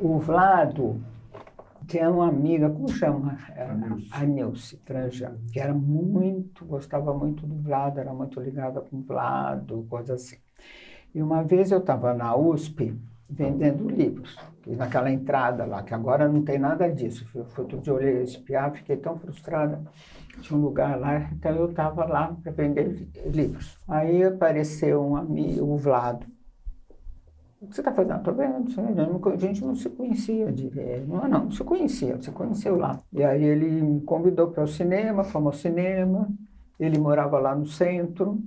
O Vlado tinha uma amiga, como chama? A Nilce Trajano, que gostava muito do Vlado, era muito ligada com o Vlado, coisa assim. E uma vez eu estava na USP vendendo livros, e naquela entrada lá, que agora não tem nada disso. Outro dia eu olhei espiar, fiquei tão frustrada. Tinha um lugar lá, então eu estava lá para vender livros. Aí apareceu um amigo, o Vlado. O que você está fazendo? Estou vendo, a gente não se conhecia direito. Não se conhecia, se conheceu lá. E aí ele me convidou para o cinema, fomos ao cinema. Ele morava lá no centro.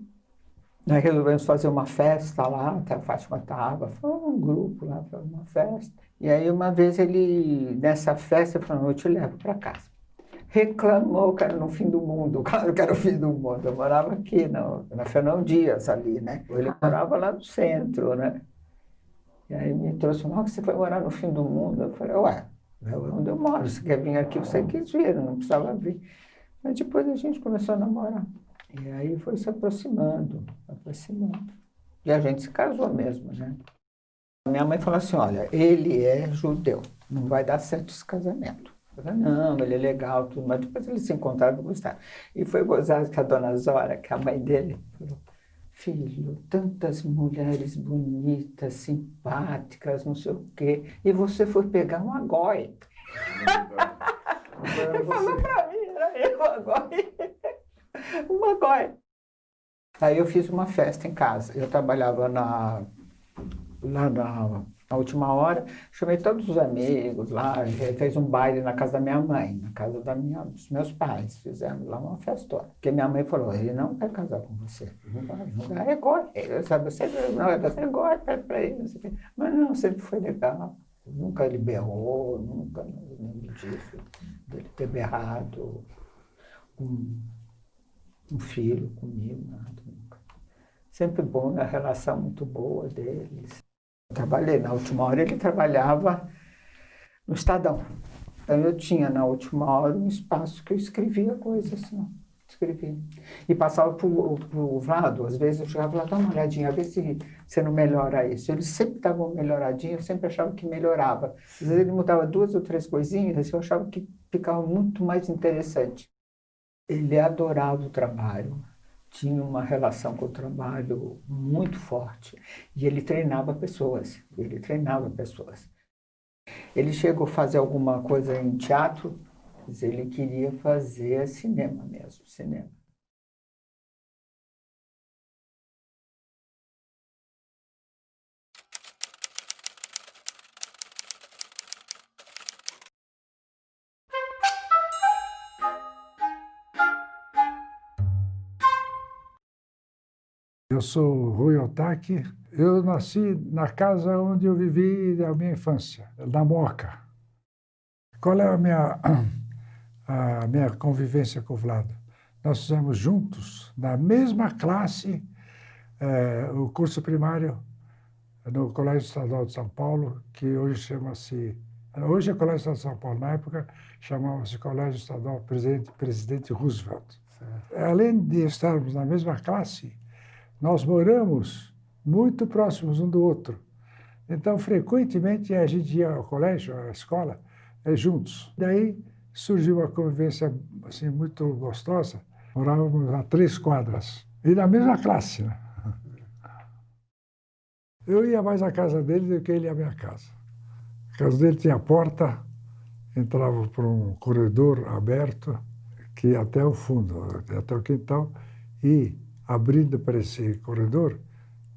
Aí resolvemos fazer uma festa lá, até a Fátima estava, foi um grupo lá, foi uma festa. E aí uma vez ele, nessa festa, ele falou, eu te levo para casa. Reclamou que era no fim do mundo, claro que era o fim do mundo. Eu morava aqui, na Fernão Dias ali, né? Ele morava lá no centro, né? E aí me trouxe, que você foi morar no fim do mundo? Eu falei, ué, é onde eu moro, você quer vir aqui, você quis vir, não precisava vir. Mas depois a gente começou a namorar. E aí foi se aproximando, aproximando. E a gente se casou mesmo, né? Minha mãe falou assim, olha, ele é judeu, não vai dar certo esse casamento. Eu falei, não, ele é legal, tudo, mas depois eles se encontraram e gostaram. E foi gozado que a dona Zora, que é a mãe dele, falou, filho, tantas mulheres bonitas, simpáticas, não sei o quê, e você foi pegar uma goi. Ele falou pra mim, era eu agora. Uma goi. Aí eu fiz uma festa em casa. Eu trabalhava lá na Última Hora, chamei todos os amigos lá, fez um baile na casa da minha mãe, na casa dos meus pais. Fizemos lá uma festona. Porque minha mãe falou, ele não vai casar com você. Não vai, é goi. Você goi, pede pra ele. Não sei o quê. Mas não, sempre foi legal. Nunca ele berrou, nunca nada disso. Dele ter berrado um filho comigo, nada, nunca. Sempre bom, a relação muito boa deles. Eu trabalhei, na Última Hora ele trabalhava no Estadão. Então eu tinha na Última Hora um espaço que eu escrevia coisas assim, escrevia. E passava pro Vlado, às vezes eu chegava lá, dá uma olhadinha, a ver se você não melhora isso. Ele sempre dava uma melhoradinha, eu sempre achava que melhorava. Às vezes ele mudava 2 ou 3 coisinhas, eu achava que ficava muito mais interessante. Ele adorava o trabalho, tinha uma relação com o trabalho muito forte e ele treinava pessoas, Ele chegou a fazer alguma coisa em teatro, mas ele queria fazer cinema mesmo, cinema. Eu sou Rui Otaki. Eu nasci na casa onde eu vivi a minha infância, na Moca. Qual é a minha convivência com o Vlado? Nós fizemos juntos, na mesma classe, o curso primário no Colégio Estadual de São Paulo, que hoje chama-se... Hoje é Colégio Estadual de São Paulo, na época chamava-se Colégio Estadual Presidente Roosevelt. Além de estarmos na mesma classe, nós moramos muito próximos um do outro. Então, frequentemente, a gente ia ao colégio, à escola, juntos. Daí surgiu uma convivência assim, muito gostosa. Morávamos a 3 quadras. E na mesma classe, né? Eu ia mais à casa dele do que ele à minha casa. A casa dele tinha porta, entrava por um corredor aberto, que ia até o fundo, até o quintal, e abrindo para esse corredor,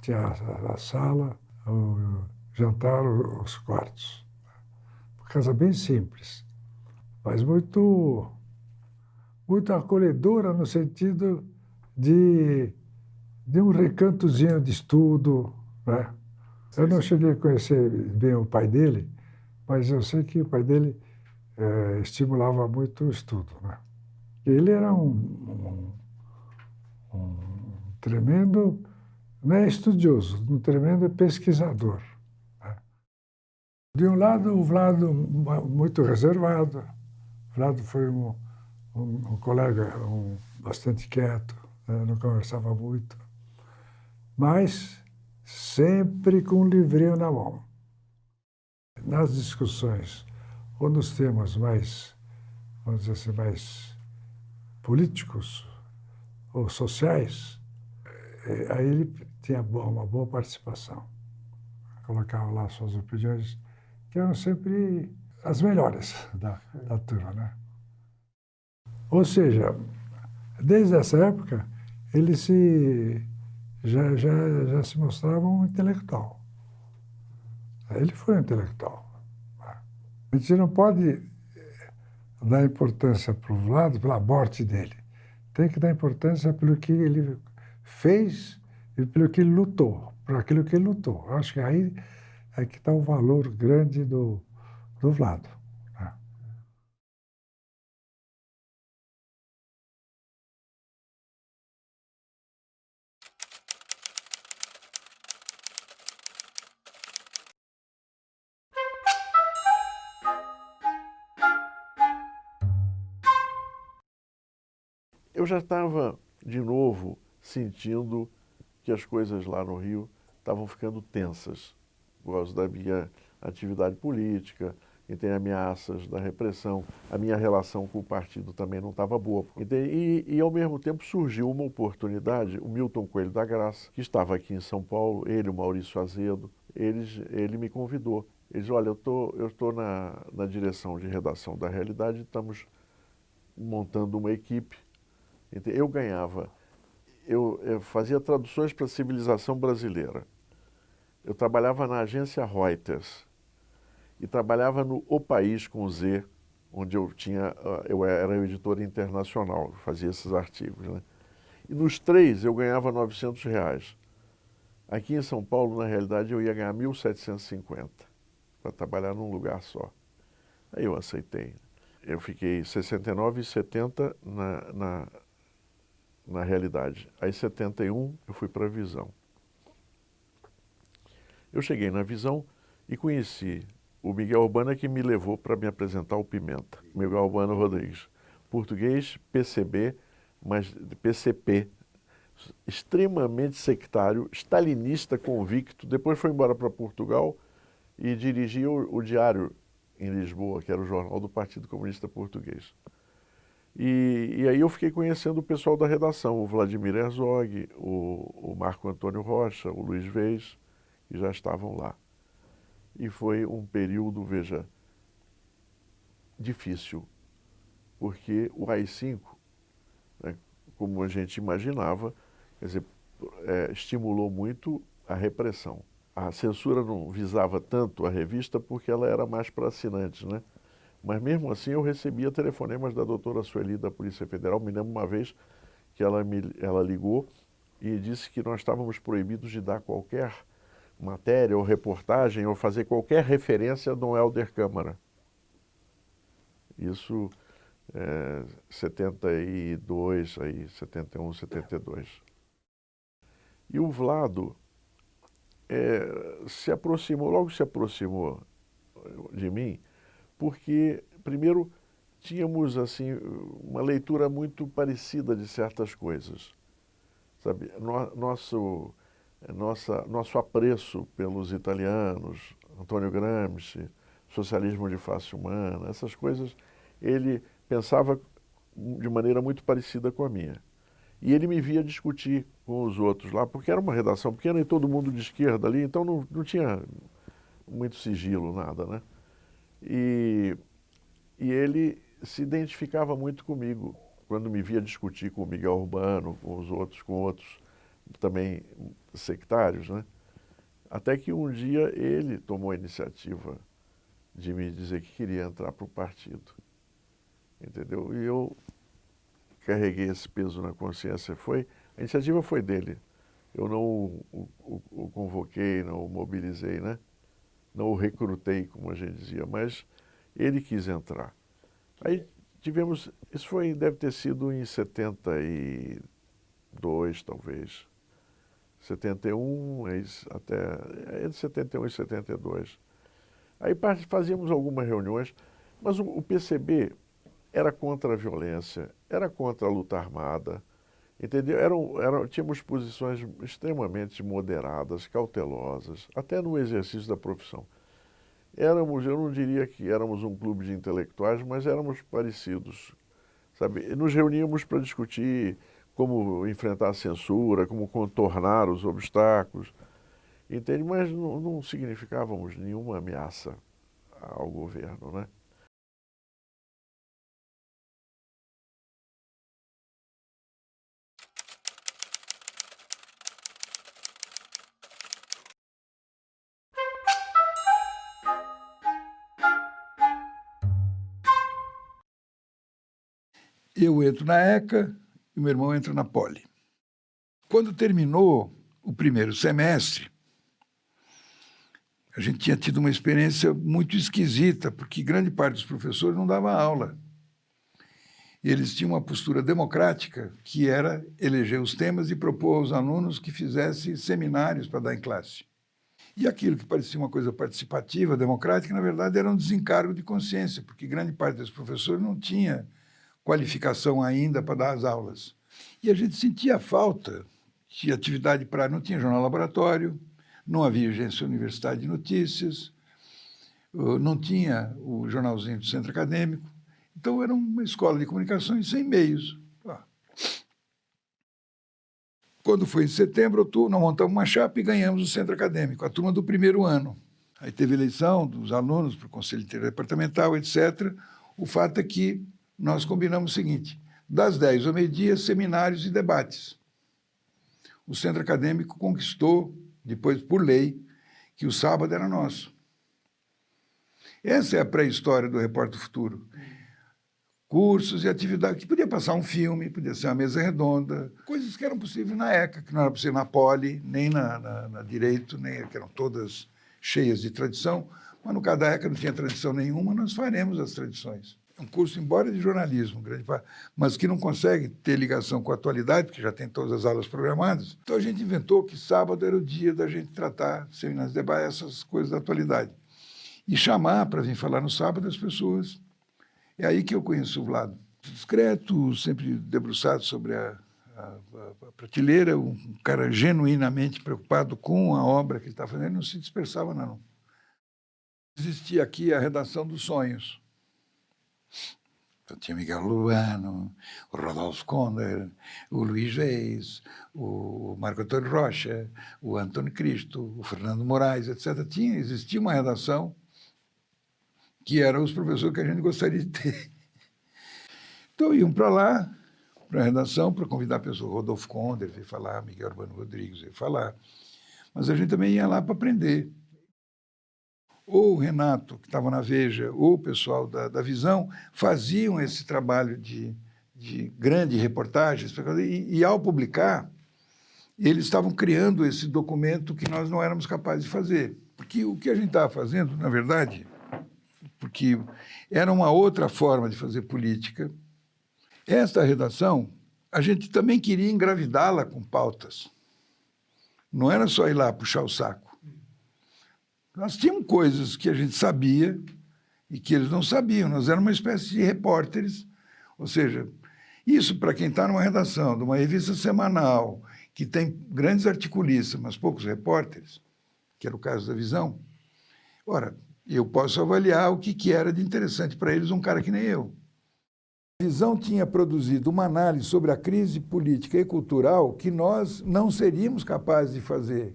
tinha a sala, o jantar, os quartos. Uma casa bem simples, mas muito acolhedora no sentido de um recantozinho de estudo, né? Eu não cheguei a conhecer bem o pai dele, mas eu sei que o pai dele estimulava muito o estudo, né? Ele era um tremendo, não é estudioso, um tremendo pesquisador, né? De um lado, o Vlado muito reservado. O Vlado foi um colega bastante quieto, né? Não conversava muito, mas sempre com um livrinho na mão. nas discussões ou nos temas mais, vamos dizer assim, mais políticos ou sociais, aí ele tinha uma boa participação. Colocava lá suas opiniões, que eram sempre as melhores da turma, né? Ou seja, desde essa época, ele já se mostrava um intelectual. Ele foi um intelectual. A gente não pode dar importância para o lado pela morte dele. Tem que dar importância pelo que ele fez e pelo que ele lutou, por aquilo que ele lutou. Eu acho que aí é que está o valor grande do Vlado. Né? Eu já estava, de novo, sentindo que as coisas lá no Rio estavam ficando tensas, por causa da minha atividade política, e tem ameaças da repressão. A minha relação com o partido também não estava boa. E, ao mesmo tempo, surgiu uma oportunidade, o Milton Coelho da Graça, que estava aqui em São Paulo, ele, o Maurício Azedo, ele me convidou. Ele disse, olha, eu estou na direção de redação da Realidade, estamos montando uma equipe. Eu ganhava, eu fazia traduções para a civilização brasileira. Eu trabalhava na agência Reuters e trabalhava no O País com Z, onde eu era o editor internacional, fazia esses artigos, né? E nos três eu ganhava R$ 900. Aqui em São Paulo, na realidade, eu ia ganhar 1.750 para trabalhar num lugar só. Aí eu aceitei. Eu fiquei 69 e 70 na realidade. Aí, em 71, eu fui para a Visão. Eu cheguei na Visão e conheci o Miguel Urbana, que me levou para me apresentar o Pimenta. Miguel Urbana Rodrigues. Português, PCB, mas PCP. Extremamente sectário, stalinista convicto. Depois foi embora para Portugal e dirigia o Diário em Lisboa, que era o jornal do Partido Comunista Português. E aí eu fiquei conhecendo o pessoal da redação, o Vladimir Herzog, o Marco Antônio Rocha, o Luiz Vez, que já estavam lá. E foi um período, veja, difícil, porque o AI-5, né, como a gente imaginava, quer dizer, estimulou muito a repressão. A censura não visava tanto a revista porque ela era mais para assinantes, né? Mas mesmo assim eu recebia telefonemas da doutora Sueli da Polícia Federal. Me lembro uma vez que ela ligou e disse que nós estávamos proibidos de dar qualquer matéria ou reportagem ou fazer qualquer referência a Dom Helder Câmara. Isso 72, aí, 71, 72. E o Vlado logo se aproximou de mim, porque, primeiro, tínhamos assim uma leitura muito parecida de certas coisas. Sabe? Nosso apreço pelos italianos, Antônio Gramsci, socialismo de face humana, essas coisas, ele pensava de maneira muito parecida com a minha. E ele me via discutir com os outros lá, porque era uma redação pequena e todo mundo de esquerda ali, então não tinha muito sigilo, nada, né? E ele se identificava muito comigo quando me via discutir com o Miguel Urbano, com outros também sectários, né? Até que um dia ele tomou a iniciativa de me dizer que queria entrar para o partido, entendeu? E eu carreguei esse peso na consciência. A iniciativa foi dele. Eu não o convoquei, não o mobilizei, né? Não o recrutei, como a gente dizia, mas ele quis entrar. Aí tivemos, deve ter sido em 72, talvez. 71, entre 71 e 72. Aí fazíamos algumas reuniões, mas o PCB era contra a violência, era contra a luta armada, entendeu? Tínhamos posições extremamente moderadas, cautelosas, até no exercício da profissão. éramos, eu não diria que éramos um clube de intelectuais, mas éramos parecidos, sabe? Nos reuníamos para discutir como enfrentar a censura, como contornar os obstáculos, entende? Mas não significávamos nenhuma ameaça ao governo, né? Eu entro na ECA e meu irmão entra na Poli. Quando terminou o primeiro semestre, a gente tinha tido uma experiência muito esquisita, porque grande parte dos professores não dava aula. E eles tinham uma postura democrática, que era eleger os temas e propor aos alunos que fizessem seminários para dar em classe. E aquilo que parecia uma coisa participativa, democrática, na verdade era um desencargo de consciência, porque grande parte dos professores não tinha qualificação ainda para dar as aulas. E a gente sentia falta de atividade para... Não tinha jornal laboratório, não havia agência Universidade de Notícias, não tinha o jornalzinho do centro acadêmico. Então, era uma escola de comunicações sem meios. Quando foi em setembro, outubro, nós montamos uma chapa e ganhamos o centro acadêmico, a turma do primeiro ano. Aí teve eleição dos alunos para o conselho interdepartamental, etc. O fato é que nós combinamos o seguinte: das 10 ao meio-dia, seminários e debates. O centro acadêmico conquistou, depois por lei, que o sábado era nosso. Essa é a pré-história do Repórter do Futuro. Cursos e atividades, que podia passar um filme, podia ser uma mesa redonda, coisas que eram possíveis na ECA, que não era possível na Poli, nem na Direito, nem, que eram todas cheias de tradição, mas no caso da ECA não tinha tradição nenhuma, nós faremos as tradições. É um curso, embora de jornalismo, grande parte, mas que não consegue ter ligação com a atualidade, porque já tem todas as aulas programadas. Então a gente inventou que sábado era o dia da gente tratar seminários de debate, essas coisas da atualidade. E chamar para vir falar no sábado as pessoas. É aí que eu conheço o Vlado. Discreto, sempre debruçado sobre a prateleira, um cara genuinamente preocupado com a obra que ele está fazendo, não se dispersava, não. Existia aqui a redação dos sonhos. Então, tinha Miguel Luano, o Rodolfo Konder, o Luís Reis, o Marco Antônio Rocha, o Antônio Cristo, o Fernando Moraes, etc. Existia uma redação que eram os professores que a gente gostaria de ter. Então, iam para lá, para a redação, para convidar a pessoa. Rodolfo Konder veio falar, Miguel Urbano Rodrigues veio falar. Mas a gente também ia lá para aprender. Ou o Renato, que estava na Veja, ou o pessoal da Visão, faziam esse trabalho de grande reportagens, e ao publicar, eles estavam criando esse documento que nós não éramos capazes de fazer. Porque o que a gente estava fazendo, na verdade, porque era uma outra forma de fazer política. Esta redação, a gente também queria engravidá-la com pautas. Não era só ir lá puxar o saco. Nós tínhamos coisas que a gente sabia e que eles não sabiam. Nós éramos uma espécie de repórteres. Ou seja, isso para quem está numa redação de uma revista semanal, que tem grandes articulistas, mas poucos repórteres, que era o caso da Visão, ora, eu posso avaliar o que era de interessante para eles um cara que nem eu. A Visão tinha produzido uma análise sobre a crise política e cultural que nós não seríamos capazes de fazer.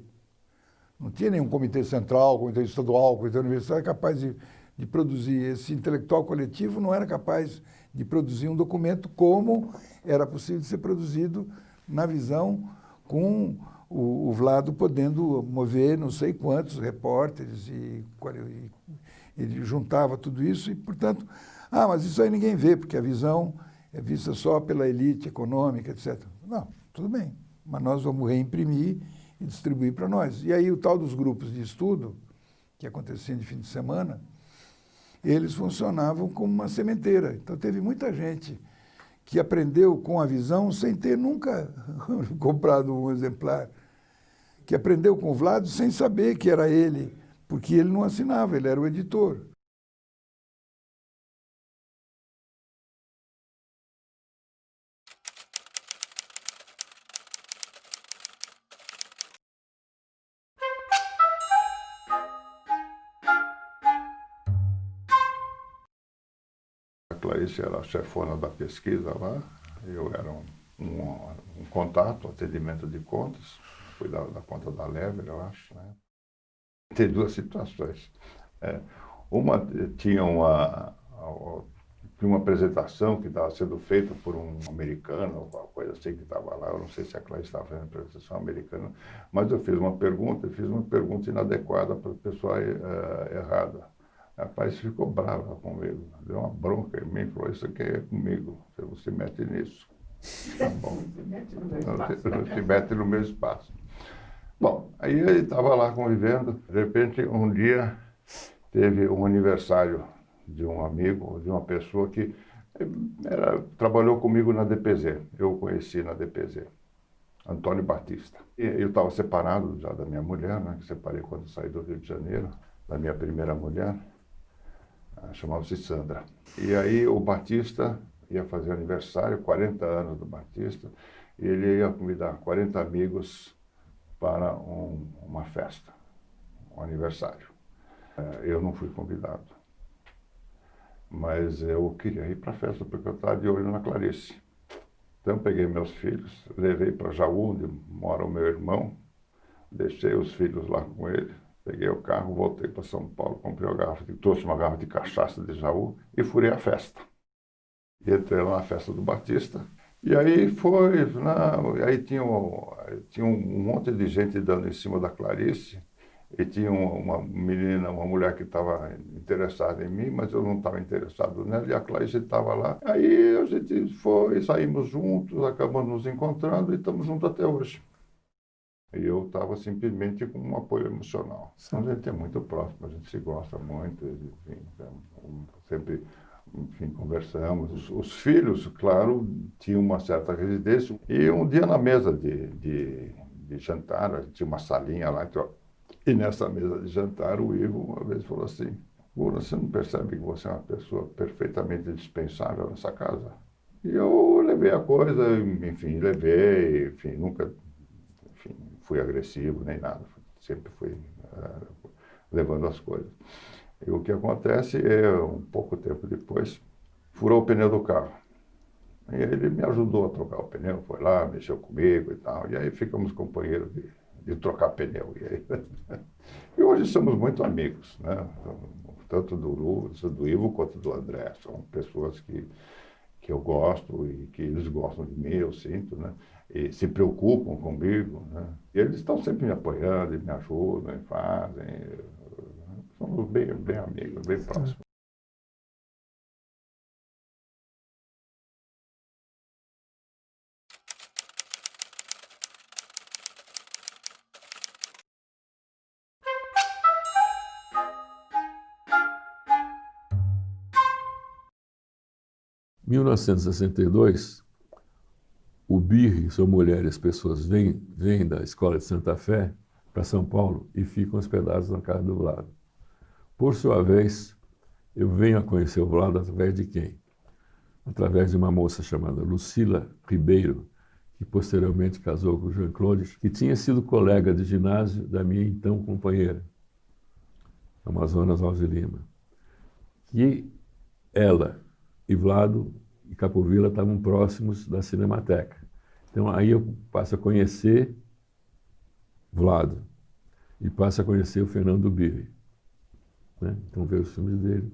Não tinha nenhum comitê central, comitê estadual, comitê universitário capaz de produzir. Esse intelectual coletivo não era capaz de produzir um documento como era possível de ser produzido na Visão, com o Vlado podendo mover não sei quantos repórteres, e ele juntava tudo isso e, portanto, mas isso aí ninguém vê, porque a Visão é vista só pela elite econômica, etc. Não, tudo bem, mas nós vamos reimprimir e distribuir para nós. E aí o tal dos grupos de estudo, que aconteciam de fim de semana, eles funcionavam como uma sementeira. Então teve muita gente que aprendeu com a Visão sem ter nunca comprado um exemplar, que aprendeu com o Vlado sem saber que era ele, porque ele não assinava, ele era o editor. Clarice era a chefona da pesquisa lá, eu era um contato, atendimento de contas, cuidava da conta da Lever, eu acho, né? Tem duas situações. Uma tinha uma apresentação que estava sendo feita por um americano, alguma coisa assim que estava lá. Eu não sei se a Clarice estava fazendo apresentação americana, mas eu fiz uma pergunta inadequada para a pessoa errada. A Clarice ficou brava comigo, deu uma bronca em mim, falou, isso aqui é comigo, você não se mete nisso. Tá bom. Não se mete no meu espaço. Bom, aí ele estava lá convivendo, de repente um dia teve um aniversário de um amigo, de uma pessoa que trabalhou comigo na DPZ, eu o conheci na DPZ, Antônio Batista. E eu estava separado já da minha mulher, né, que separei quando saí do Rio de Janeiro, da minha primeira mulher, chamava-se Sandra. E aí o Batista ia fazer aniversário, 40 anos do Batista, e ele ia convidar 40 amigos para uma festa, um aniversário. Eu não fui convidado, mas eu queria ir para a festa porque eu estava de olho na Clarice. Então eu peguei meus filhos, levei para Jaú, onde mora o meu irmão, deixei os filhos lá com ele, peguei o carro, voltei para São Paulo, trouxe uma garrafa de cachaça de Jaú e furei a festa. E entrei lá na festa do Batista. E aí aí tinha um monte de gente dando em cima da Clarice, e tinha uma mulher que estava interessada em mim, mas eu não estava interessado nela, e a Clarice estava lá. Aí a gente saímos juntos, acabamos nos encontrando e estamos juntos até hoje. E eu estava simplesmente com um apoio emocional. Então, a gente é muito próximo, a gente se gosta muito, enfim, sempre... Enfim, conversamos. Os filhos, claro, tinham uma certa residência. E um dia na mesa de jantar, a gente tinha uma salinha lá, e nessa mesa de jantar o Ivo uma vez falou assim, você não percebe que você é uma pessoa perfeitamente dispensável nessa casa? E eu levei a coisa, enfim, nunca fui agressivo nem nada, sempre fui levando as coisas. E o que acontece é, um pouco tempo depois, furou o pneu do carro. E ele me ajudou a trocar o pneu, foi lá, mexeu comigo e tal. E aí ficamos companheiros de trocar pneu. E hoje somos muito amigos, né? Tanto do Ivo quanto do André. São pessoas que eu gosto e que eles gostam de mim, eu sinto, né? E se preocupam comigo, né? E eles estão sempre me apoiando, e me ajudam, e fazem... Somos bem amigos, bem próximos. Em 1962, o Birri, sua mulher e as pessoas vêm da escola de Santa Fé para São Paulo e ficam hospedados na casa do Vlado. Por sua vez, eu venho a conhecer o Vlado através de quem? Através de uma moça chamada Lucila Ribeiro, que posteriormente casou com o Jean-Claude, que tinha sido colega de ginásio da minha então companheira, Amazonas Alves de Lima. Que ela e Vlado e Capovilla estavam próximos da Cinemateca. Então aí eu passo a conhecer Vlado e passo a conhecer o Fernando Birri. Né? Então ver os filmes dele.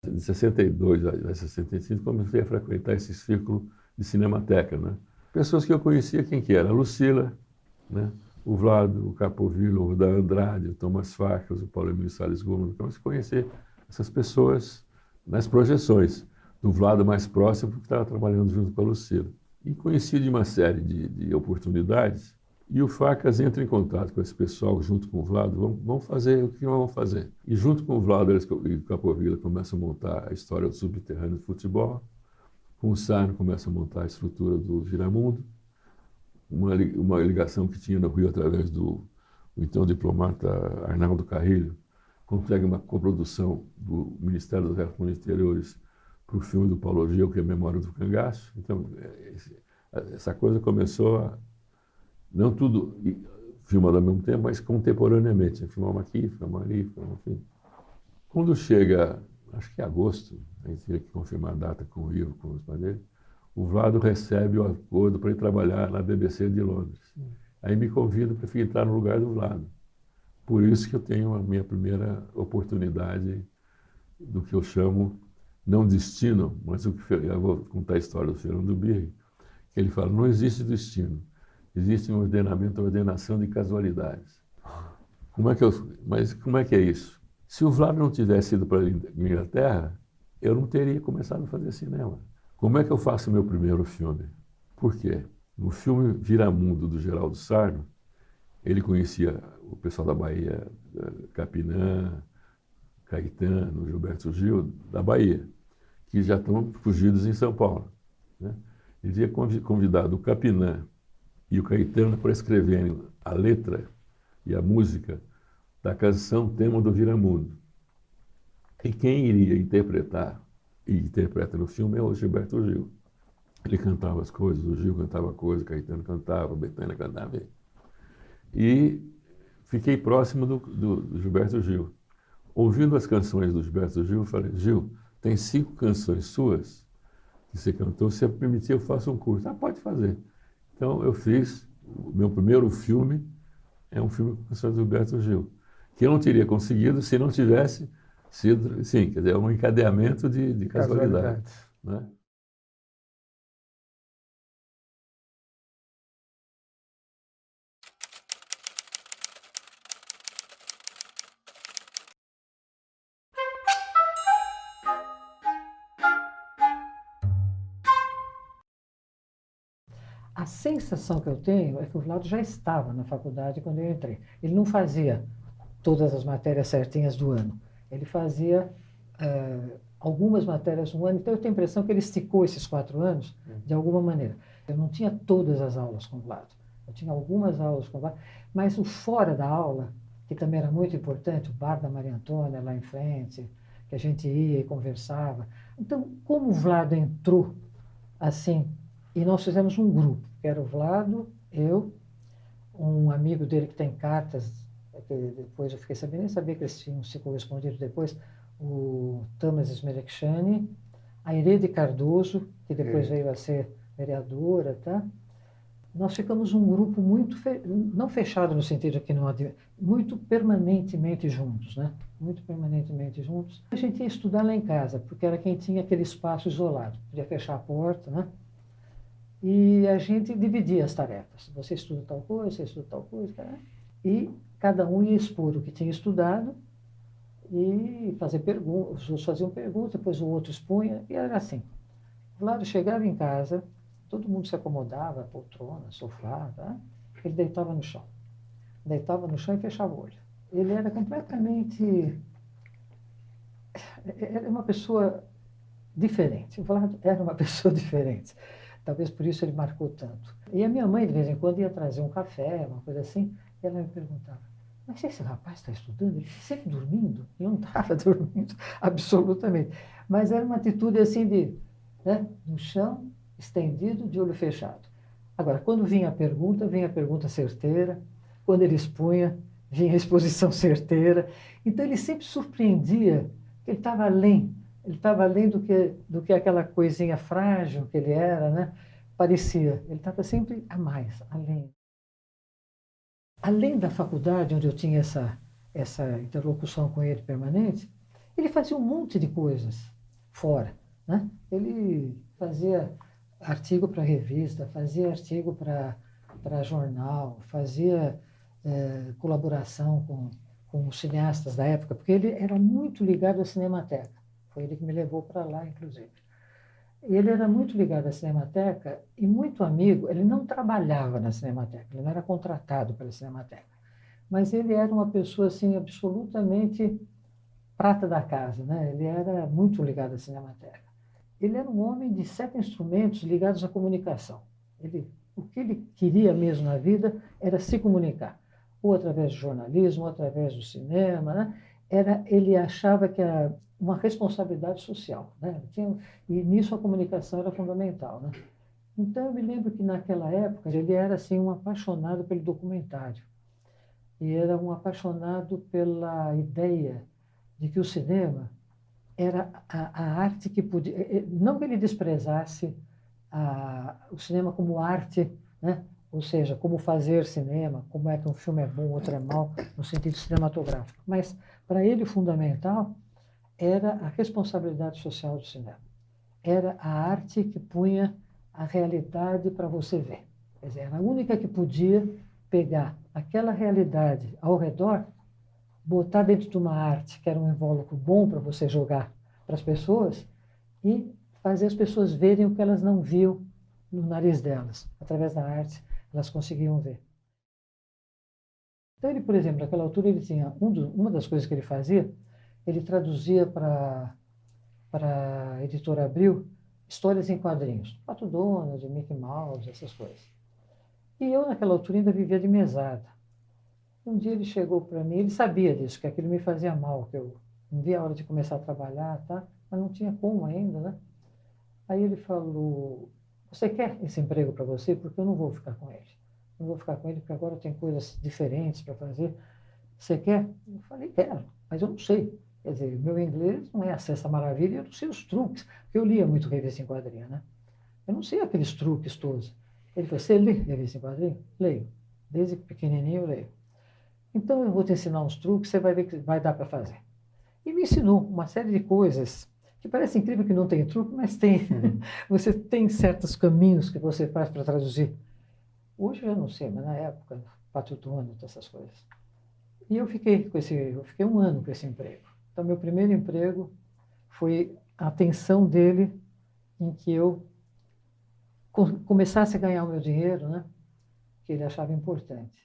De 62 a 65 comecei a frequentar esse círculo de Cinemateca. Né? Pessoas que eu conhecia, quem que era? A Lucila, né? O Vlado, o Capovilla, o da Andrade, o Thomas Farkas, o Paulo Emílio Salles Gomes. Comecei a conhecer essas pessoas nas projeções, do Vlado mais próximo, porque estava trabalhando junto com a Lucila. E conheci de uma série de oportunidades, e o Farkas entra em contato com esse pessoal, junto com o Vlado, vamos fazer o que nós vamos fazer. E junto com o Vlado e o Capovilla começam a montar a história do subterrâneo de futebol, com o Sarno começa a montar a estrutura do Giramundo, uma ligação que tinha no Rio através do então diplomata Arnaldo Carrilho, consegue uma coprodução do Ministério das Relações Exteriores para o filme do Paulo Gil, que é Memória do Cangaço. Então, essa coisa começou a, não tudo filmado ao mesmo tempo, mas contemporaneamente. Filmamos aqui, filmamos ali, filmamos assim. Quando chega acho que em agosto, a gente tinha que confirmar a data com o Ivo, com os padeiros, o Vlado recebe o acordo para ir trabalhar na BBC de Londres. Aí me convida para entrar no lugar do Vlado. Por isso que eu tenho a minha primeira oportunidade do que eu chamo, não destino, mas o que eu vou contar a história do Fernando Birri, que ele fala, não existe destino, existe um ordenamento, uma ordenação de casualidades. Mas como é que é isso? Se o Vlado não tivesse ido para a Inglaterra, eu não teria começado a fazer cinema. Como é que eu faço o meu primeiro filme? Por quê? No filme Viramundo, do Geraldo Sarno, ele conhecia o pessoal da Bahia, Capinã, Caetano, Gilberto Gil, da Bahia, que já estão fugidos em São Paulo, né? Ele tinha convidado o Capinã e o Caetano para escreverem a letra e a música da canção tema do Viramundo. E quem iria interpretar, e interpreta no filme, é o Gilberto Gil. Ele cantava as coisas, o Gil cantava coisas, o Caetano cantava, o Bethânia cantava. E fiquei próximo do Gilberto Gil. Ouvindo as canções do Gilberto Gil, eu falei, Gil, tem 5 canções suas que você cantou, se eu permitir, eu faço um curso. Ah, pode fazer. Então, eu fiz, o meu primeiro filme é um filme com canções do Gilberto Gil, que eu não teria conseguido se não tivesse sido, sim, quer dizer, é um encadeamento de casualidade, né? A sensação que eu tenho é que o Vlado já estava na faculdade quando eu entrei. Ele não fazia todas as matérias certinhas do ano. Ele fazia algumas matérias no ano. Então, eu tenho a impressão que ele esticou esses 4 anos de alguma maneira. Eu não tinha todas as aulas com o Vlado. Eu tinha algumas aulas com o Vlado. Mas o fora da aula, que também era muito importante, o bar da Maria Antônia, lá em frente, que a gente ia e conversava. Então, como o Vlado entrou assim, e nós fizemos um grupo, que era o Vlado, eu, um amigo dele que tem cartas, que depois eu fiquei sabendo, nem sabia que eles tinham se correspondido depois, o Tamas Smerekshani, a Irede Cardoso, que depois veio a ser vereadora, tá? Nós ficamos um grupo muito, não fechado no sentido que não, muito permanentemente juntos, né? Muito permanentemente juntos. A gente ia estudar lá em casa, porque era quem tinha aquele espaço isolado, podia fechar a porta, né? E a gente dividia as tarefas. Você estuda tal coisa, você estuda tal coisa, tá? E cada um ia expor o que tinha estudado e fazer perguntas. Os outros faziam perguntas, depois o outro expunha, e era assim. O Vlado chegava em casa, todo mundo se acomodava, poltrona, sofá, tá? Ele deitava no chão. Deitava no chão e fechava o olho. Ele era completamente... Era uma pessoa diferente. O Vlado era uma pessoa diferente. Talvez por isso ele marcou tanto. E a minha mãe, de vez em quando, ia trazer um café, uma coisa assim, e ela me perguntava, mas esse rapaz está estudando? Ele está sempre dormindo? E eu não estava dormindo, absolutamente. Mas era uma atitude assim de, né, no chão, estendido, de olho fechado. Agora, quando vinha a pergunta certeira. Quando ele expunha, vinha a exposição certeira. Então, ele sempre surpreendia, ele estava além. Ele estava além do que aquela coisinha frágil que ele era, né? Parecia. Ele estava sempre a mais, além. Além da faculdade, onde eu tinha essa interlocução com ele permanente, ele fazia um monte de coisas fora, né? Ele fazia artigo para revista, fazia artigo para jornal, fazia colaboração com os cineastas da época, porque ele era muito ligado à Cinemateca. Foi ele que me levou para lá, inclusive. Ele era muito ligado à Cinemateca e muito amigo. Ele não trabalhava na Cinemateca, ele não era contratado pela Cinemateca. Mas ele era uma pessoa assim, absolutamente prata da casa, né? Ele era muito ligado à Cinemateca. Ele era um homem de 7 instrumentos ligados à comunicação. O que ele queria mesmo na vida era se comunicar, ou através do jornalismo, ou através do cinema, né? Ele achava que era uma responsabilidade social, né? E nisso a comunicação era fundamental, né? Então eu me lembro que naquela época ele era assim um apaixonado pelo documentário e era um apaixonado pela ideia de que o cinema era a arte que podia... Não que ele desprezasse o cinema como arte, né? Ou seja, como fazer cinema, como é que um filme é bom, outro é mau, no sentido cinematográfico. Mas, para ele, o fundamental era a responsabilidade social do cinema. Era a arte que punha a realidade para você ver. Quer dizer, era a única que podia pegar aquela realidade ao redor, botar dentro de uma arte, que era um invólucro bom para você jogar para as pessoas, e fazer as pessoas verem o que elas não viam no nariz delas. Através da arte, elas conseguiam ver. Então, ele, por exemplo, naquela altura, ele tinha uma das coisas que ele fazia, ele traduzia para a editora Abril histórias em quadrinhos. Pato Donald, Mickey Mouse, essas coisas. E eu, naquela altura, ainda vivia de mesada. Um dia ele chegou para mim, ele sabia disso, que aquilo me fazia mal, que eu não via a hora de começar a trabalhar, tá? Mas não tinha como ainda, né? Aí ele falou, você quer esse emprego para você? Porque eu não vou ficar com ele. Não vou ficar com ele porque agora tem coisas diferentes para fazer. Você quer? Eu falei, quero, mas eu não sei. Quer dizer, meu inglês não é essa maravilha, eu não sei os truques, porque eu lia muito revista em quadrinho, né? Eu não sei aqueles truques todos. Ele falou, você lê revista em quadrinho? Leio. Desde pequenininho eu leio. Então eu vou te ensinar uns truques, você vai ver que vai dar para fazer. E me ensinou uma série de coisas que parece incrível que não tem truque, mas tem. Você tem certos caminhos que você faz para traduzir. Hoje eu não sei, mas na época, Pato Donald, essas coisas. E eu fiquei um ano com esse emprego. Então, meu primeiro emprego foi a atenção dele em que eu começasse a ganhar o meu dinheiro, né? Que ele achava importante.